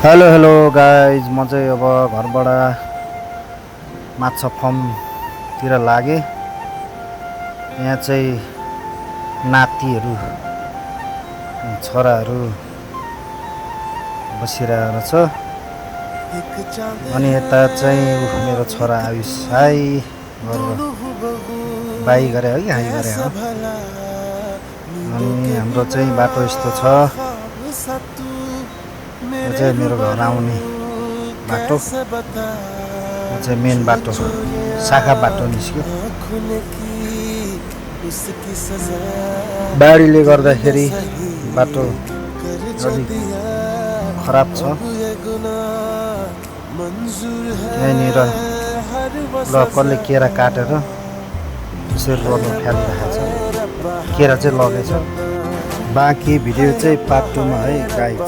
Hello hello guys, म चाहिँ अब घरबाट माछा फर्मतिर लागेँ। यहाँ चाहिँ नातिहरू छोराहरू बसिरहेको छ। अनि यता चाहिँ मेरो छोरा आयुष हाई गरेर बाई गरे हो कि हाई गरे हो। अनि हाम्रो चाहिँ बाटो यस्तो छ। यो चाहिँ मेरो घर आउने बाटो, यो चाहिँ मेन बाटो, शाखा बाटो निस्क्यो। बाढीले गर्दाखेरि बाटो अलिक खराब छ। यहाँनिर ल कसले केरा काटेर त्यसरी रोडमा फ्यालिरहेको छ। केरा चाहिँ लगेछ। बाँकी भिडियो चाहिँ पार्ट 2 मा है गाइज।